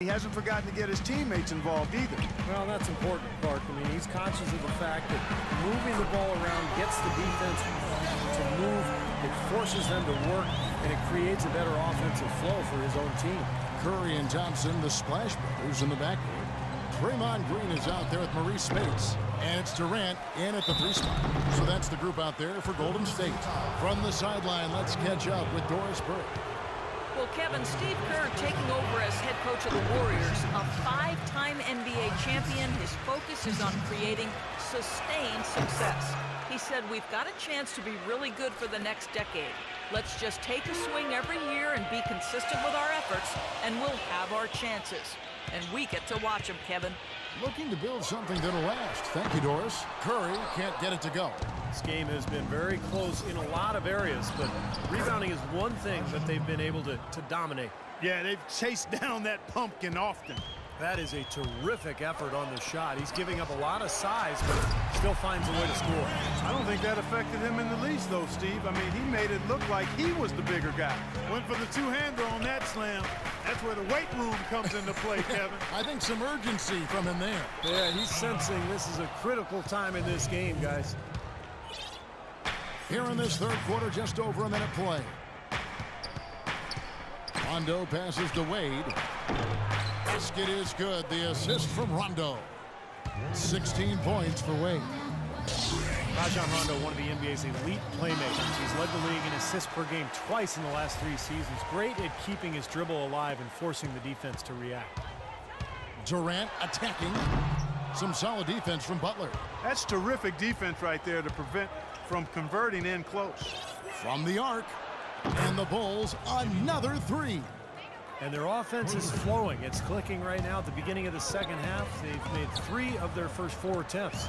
He hasn't forgotten to get his teammates involved either. Well, that's important, Clark. I mean, he's conscious of the fact that moving the ball around gets the defense to move, it forces them to work, and it creates a better offensive flow for his own team. Curry and Thompson, the Splash Brothers in the backcourt. Draymond Green is out there with Maurice Spates. And it's Durant in at the 3 spot. So that's the group out there for Golden State. From the sideline, let's catch up with Doris Burke. Well, Kevin, Steve Kerr taking over as head coach of the Warriors, a 5-time NBA champion. His focus is on creating sustained success. He said, we've got a chance to be really good for the next decade. Let's just take a swing every year and be consistent with our efforts, and we'll have our chances. And we get to watch him, Kevin. Looking to build something that'll last. Thank you, Doris. Curry can't get it to go. This game has been very close in a lot of areas, but rebounding is one thing that they've been able to dominate. Yeah, they've chased down that pumpkin often. That is a terrific effort on the shot. He's giving up a lot of size, but still finds a way to score. I don't think that affected him in the least, though, Steve. I mean, he made it look like he was the bigger guy. Went for the two-hander on that slam. That's where the weight room comes into play, Kevin. I think some urgency from him there. Yeah, he's sensing this is a critical time in this game, guys. Here in this third quarter, just over a minute play. Rondo passes to Wade. Basket is good. The assist from Rondo. 16 points for Wade. Rajon Rondo, one of the NBA's elite playmakers. He's led the league in assists per game twice in the last 3 seasons. Great at keeping his dribble alive and forcing the defense to react. Durant attacking. Some solid defense from Butler. That's terrific defense right there to prevent from converting in close. From the arc. And the Bulls, another 3. And their offense is flowing. It's clicking right now at the beginning of the second half. They've made 3 of their first 4 attempts.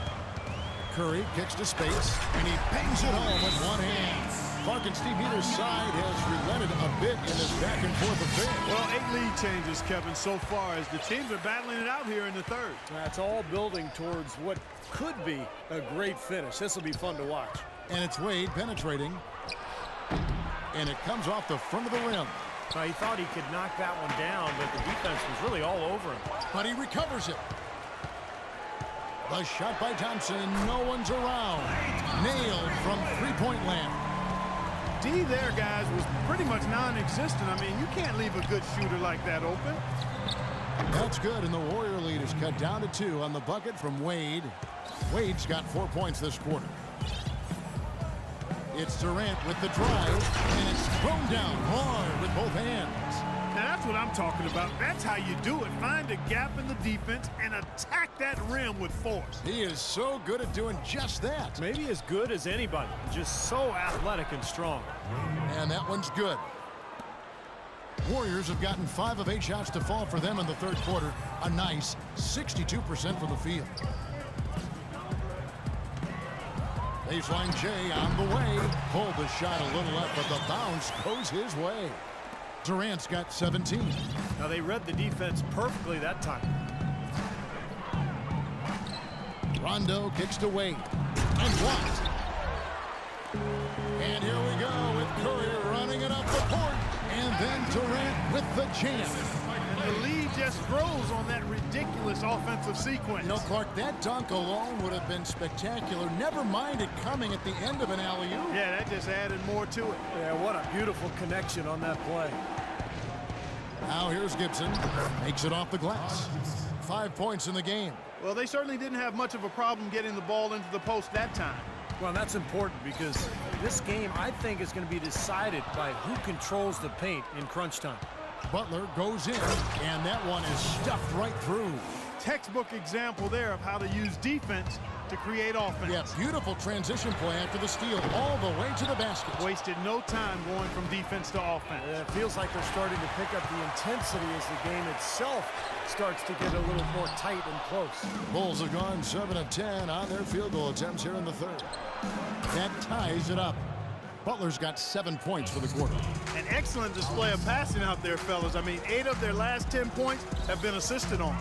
Curry kicks to Space, and he bangs it home with one hand. Clark and Steve, either side has relented a bit in this back-and-forth affair. Well, 8 lead changes, Kevin, so far as the teams are battling it out here in the third. That's all building towards what could be a great finish. This will be fun to watch. And it's Wade penetrating. And it comes off the front of the rim. He thought he could knock that one down, but the defense was really all over him. But he recovers it. The shot by Thompson. No one's around. Nailed from three-point land. D there, guys, was pretty much non-existent. I mean, you can't leave a good shooter like that open. That's good, and the Warrior lead is cut down to 2 on the bucket from Wade. Wade's got 4 points this quarter. It's Durant with the drive, and it's thrown down hard with both hands. Now, that's what I'm talking about. That's how you do it. Find a gap in the defense and attack that rim with force. He is so good at doing just that. Maybe as good as anybody. Just so athletic and strong. And that one's good. Warriors have gotten 5 of 8 shots to fall for them in the third quarter. A nice 62% from the field. Baseline Jay on the way. Pulled the shot a little up, but the bounce goes his way. Durant's got 17. Now they read the defense perfectly that time. Rondo kicks to Wade. And blocked. And here we go with Curry running it up the court. And then Durant with the jam. And the lead just grows on that ridiculous offensive sequence. You know, Clark, that dunk alone would have been spectacular. Never mind it coming at the end of an alley-oop. Yeah, that just added more to it. Yeah, what a beautiful connection on that play. Now here's Gibson. Makes it off the glass. 5 points in the game. Well, they certainly didn't have much of a problem getting the ball into the post that time. Well, that's important because this game, I think, is going to be decided by who controls the paint in crunch time. Butler goes in, and that one is stuffed right through. Textbook example there of how to use defense to create offense. Yeah, beautiful transition play after the steal all the way to the basket. Wasted no time going from defense to offense. It feels like they're starting to pick up the intensity as the game itself starts to get a little more tight and close. Bulls have gone 7 of 10 on their field goal attempts here in the third. That ties it up. Butler's got 7 points for the quarter. An excellent display of passing out there, fellas. I mean, 8 of their last 10 points have been assisted on.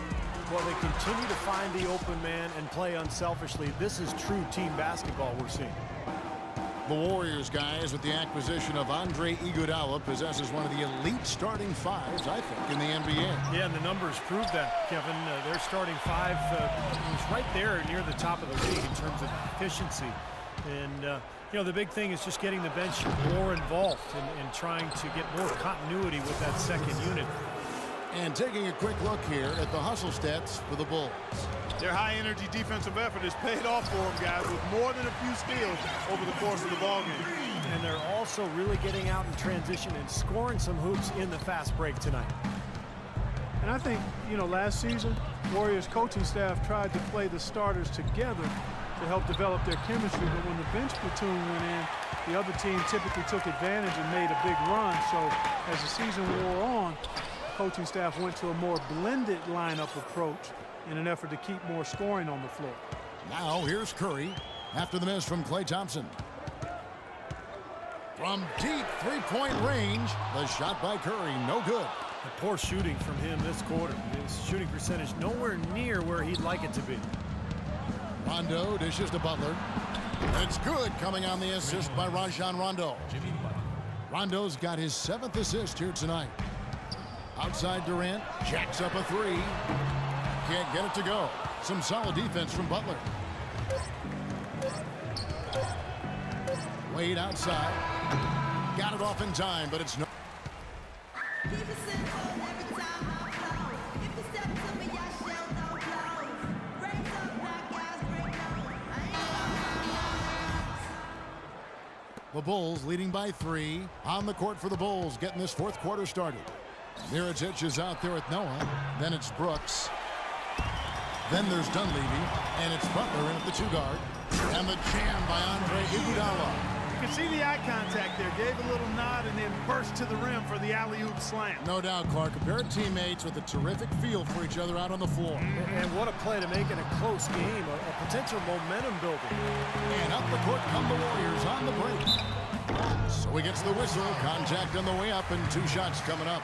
Well, they continue to find the open man and play unselfishly. This is true team basketball we're seeing. The Warriors, guys, with the acquisition of Andre Iguodala, possesses one of the elite starting fives, I think, in the NBA. Yeah, and the numbers prove that, Kevin. Their starting five is right there near the top of the league in terms of efficiency. And, you know, the big thing is just getting the bench more involved and trying to get more continuity with that second unit. And taking a quick look here at the hustle stats for the Bulls. Their high-energy defensive effort has paid off for them, guys, with more than a few steals over the course of the ballgame. And they're also really getting out in transition and scoring some hoops in the fast break tonight. And I think, you know, last season, Warriors coaching staff tried to play the starters together to help develop their chemistry, but when the bench platoon went in, the other team typically took advantage and made a big run. So as the season wore on, coaching staff went to a more blended lineup approach in an effort to keep more scoring on the floor. Now here's Curry after the miss from Klay Thompson. From deep three-point range, the shot by Curry, no good. The poor shooting from him this quarter. His shooting percentage nowhere near where he'd like it to be. Rondo dishes to Butler. It's good, coming on the assist by Rajon Rondo. Rondo's got his 7th assist here tonight. Outside Durant, jacks up a three. Can't get it to go. Some solid defense from Butler. Wade outside. Got it off in time, but it's no. The Bulls leading by 3. On the court for the Bulls, getting this 4th quarter started. Mirotic is out there with Noah. Then it's Brooks. Then there's Dunleavy, and it's Butler in at the 2-guard. And the jam by Andre Iguodala. You can see the eye contact there. Gave a little nod and then burst to the rim for the alley-oop slam. No doubt, Clark. A pair of teammates with a terrific feel for each other out on the floor. And what a play to make in a close game, a potential momentum builder. And up the court come the Warriors on the break. So he gets the whistle. Contact on the way up, and 2 shots coming up.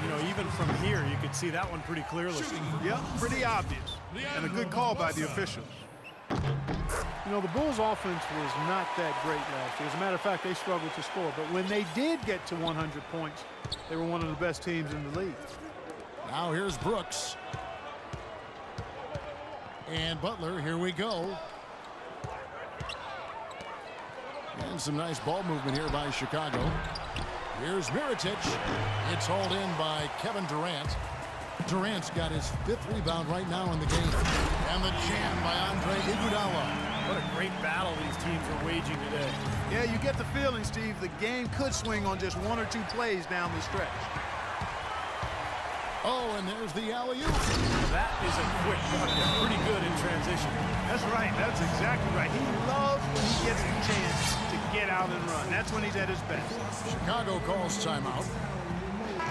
You know, even from here, you could see that one pretty clearly. Yep, pretty obvious. And a good call by the officials. You know, the Bulls' offense was not that great last year. As a matter of fact, they struggled to score. But when they did get to 100 points, they were one of the best teams in the league. Now here's Brooks. And Butler, here we go. And some nice ball movement here by Chicago. Here's Mirotic. It's hauled in by Kevin Durant. Durant's got his 5th rebound right now in the game. And the jam by Andre Iguodala. What a great battle these teams are waging today. Yeah, you get the feeling, Steve, the game could swing on just 1 or 2 plays down the stretch. Oh, and there's the alley-oop. That is a quick bucket. Pretty good in transition. That's right. That's exactly right. He loves when he gets the chance to get out and run. That's when he's at his best. Chicago calls timeout.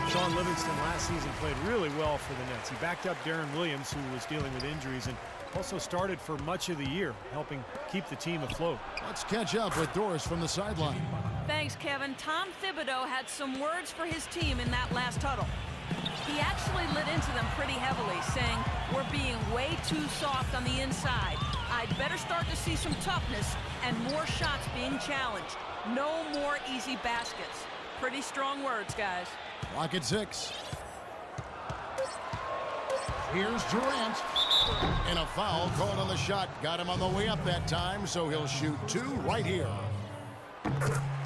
Sean Livingston last season played really well for the Nets. He backed up Darren Williams, who was dealing with injuries, and also started for much of the year, helping keep the team afloat. Let's catch up with Doris from the sideline. Thanks, Kevin. Tom Thibodeau had some words for his team in that last huddle. He actually lit into them pretty heavily, saying, "We're being way too soft on the inside. I'd better start to see some toughness and more shots being challenged. No more easy baskets." Pretty strong words, guys. Clock at 6. Here's Durant. And a foul called on the shot. Got him on the way up that time, so he'll shoot 2 right here.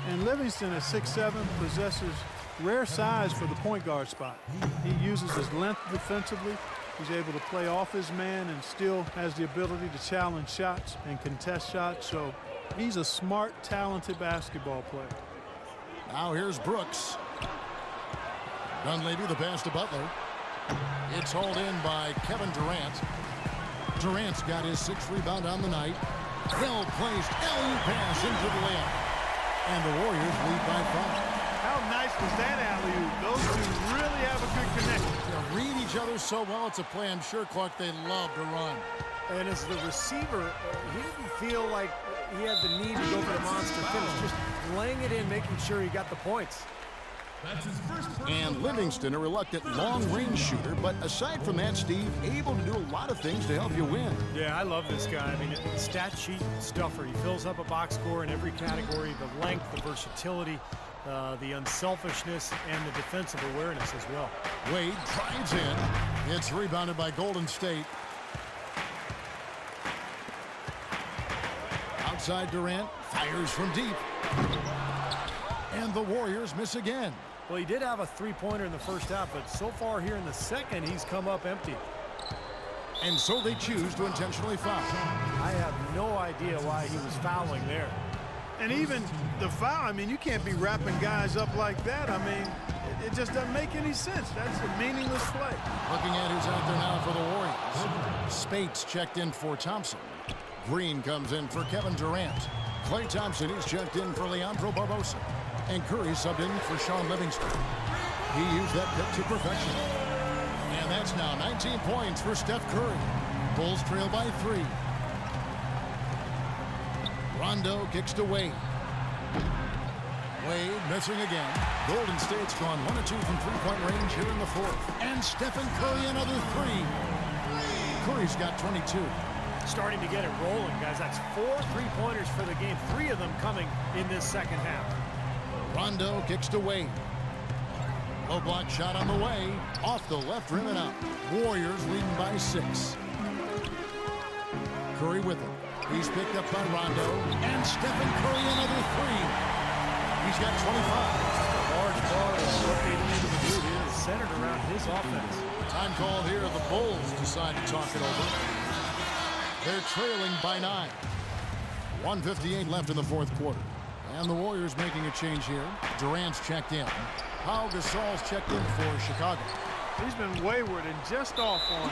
And Livingston at 6'7" possesses rare size for the point guard spot. He uses his length defensively. He's able to play off his man and still has the ability to challenge shots and contest shots. So he's a smart, talented basketball player. Now here's Brooks. Dunleavy, the pass to Butler. It's hauled in by Kevin Durant. Durant's got his 6th rebound on the night. Well-placed alley-oop pass into the layup. And the Warriors lead by 5. How nice was that alley-oop? Those two really have a good connection. They read each other so well, it's a play I'm sure, Clark, they love to run. And as the receiver, he didn't feel like he had the need to go for the monster finish, just laying it in, making sure he got the points. And Livingston, a reluctant long-range shooter, but aside from that, Steve, able to do a lot of things to help you win. Yeah, I love this guy. I mean, stat sheet stuffer. He fills up a box score in every category: the length, the versatility, the unselfishness, and the defensive awareness as well. Wade drives in. It's rebounded by Golden State. Outside Durant, fires from deep. And the Warriors miss again. Well, he did have a three-pointer in the first half, but so far here in the second, he's come up empty. And so they choose to intentionally foul. I have no idea why he was fouling there. And even the foul, I mean, you can't be wrapping guys up like that. I mean, it just doesn't make any sense. That's a meaningless play. Looking at who's out there now for the Warriors. Spates checked in for Thompson. Green comes in for Kevin Durant. Klay Thompson is checked in for Leandro Barbosa. And Curry subbed in for Sean Livingston. He used that pick to perfection. And that's now 19 points for Steph Curry. Bulls trail by 3. Rondo kicks to Wade. Wade missing again. Golden State's gone 1 of 2 from three-point range here in the fourth. And Stephen Curry another 3. Curry's got 22. Starting to get it rolling, guys. That's 4 three-pointers for the game. 3 of them coming in this second half. Rondo kicks to Wade. Low block shot on the way. Off the left rim and out. Warriors leading by 6. Curry with it. He's picked up by Rondo. And Stephen Curry another 3. He's got 25. A large ball is rotating into the blue here. It's centered around his offense. Time call here. The Bulls decide to talk it over. They're trailing by 9. 1:58 left in the fourth quarter. And the Warriors making a change here. Durant's checked in. Pau Gasol's checked in for Chicago. He's been wayward and just off on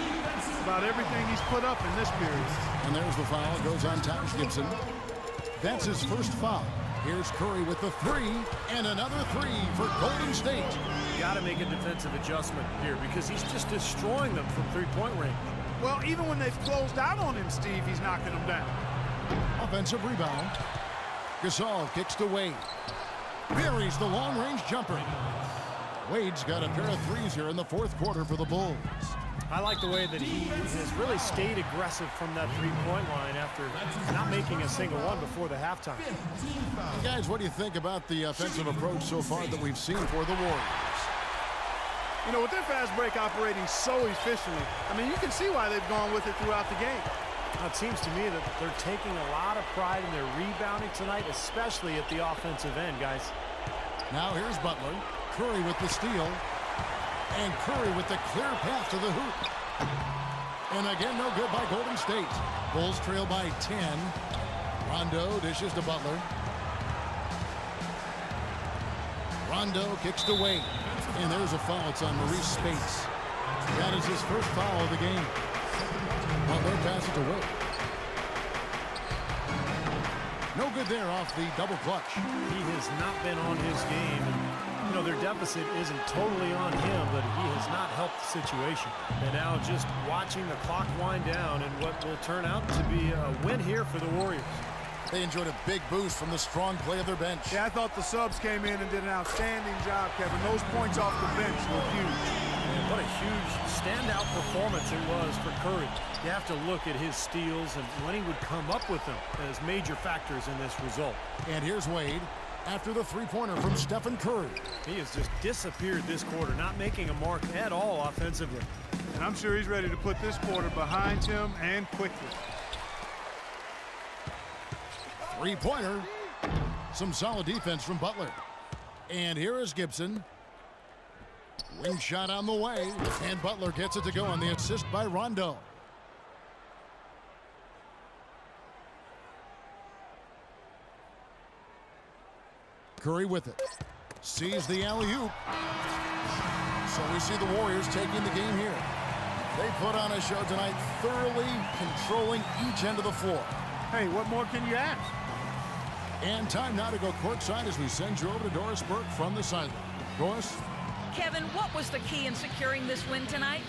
about everything he's put up in this period. And there's the foul. It goes on Taj Gibson. That's his first foul. Here's Curry with the 3. And another 3 for Golden State. You got to make a defensive adjustment here because he's just destroying them from three-point range. Well, even when they've closed out on him, Steve, he's knocking them down. Offensive rebound. Gasol kicks to Wade. Buries the long-range jumper. Wade's got a pair of 3s here in the fourth quarter for the Bulls. I like the way that he has really stayed aggressive from that three-point line after not making a single one before the halftime. Guys, what do you think about the offensive approach so far that we've seen for the Warriors? You know, with their fast break operating so efficiently, I mean, you can see why they've gone with it throughout the game. It seems to me that they're taking a lot of pride in their rebounding tonight, especially at the offensive end, guys. Now here's Butler. Curry with the steal. And Curry with the clear path to the hoop. And again, no good by Golden State. Bulls trail by 10. Rondo dishes to Butler. Rondo kicks to Wade. And there's a foul. It's on Maurice Spates. That is his first foul of the game. Butler passes to Wade. No good there off the double clutch. He has not been on his game. And, you know, their deficit isn't totally on him, but he has not helped the situation. And now just watching the clock wind down and what will turn out to be a win here for the Warriors. They enjoyed a big boost from the strong play of their bench. Yeah, I thought the subs came in and did an outstanding job, Kevin. Those points off the bench were huge. And what a huge standout performance it was for Curry. You have to look at his steals and when he would come up with them as major factors in this result. And here's Wade after the three-pointer from Stephen Curry. He has just disappeared this quarter, not making a mark at all offensively. And I'm sure he's ready to put this quarter behind him and quickly. Three-pointer. Some solid defense from Butler. And here is Gibson. Wing shot on the way. And Butler gets it to go on the assist by Rondo. Curry with it. Sees the alley-oop. So we see the Warriors taking the game here. They put on a show tonight, thoroughly controlling each end of the floor. Hey, what more can you ask? And time now to go courtside as we send you over to Doris Burke from the sideline. Doris? Kevin, what was the key in securing this win tonight?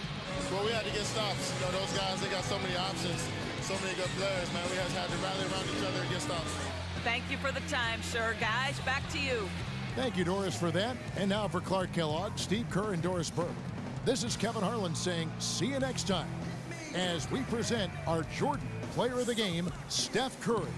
Well, we had to get stops. You know, those guys, they got so many options, so many good players, man. We just had to rally around each other and get stops. Thank you for the time, sir. Guys, back to you. Thank you, Doris, for that. And now for Clark Kellogg, Steve Kerr, and Doris Burke. This is Kevin Harlan saying see you next time as we present our Jordan Player of the Game, Steph Curry.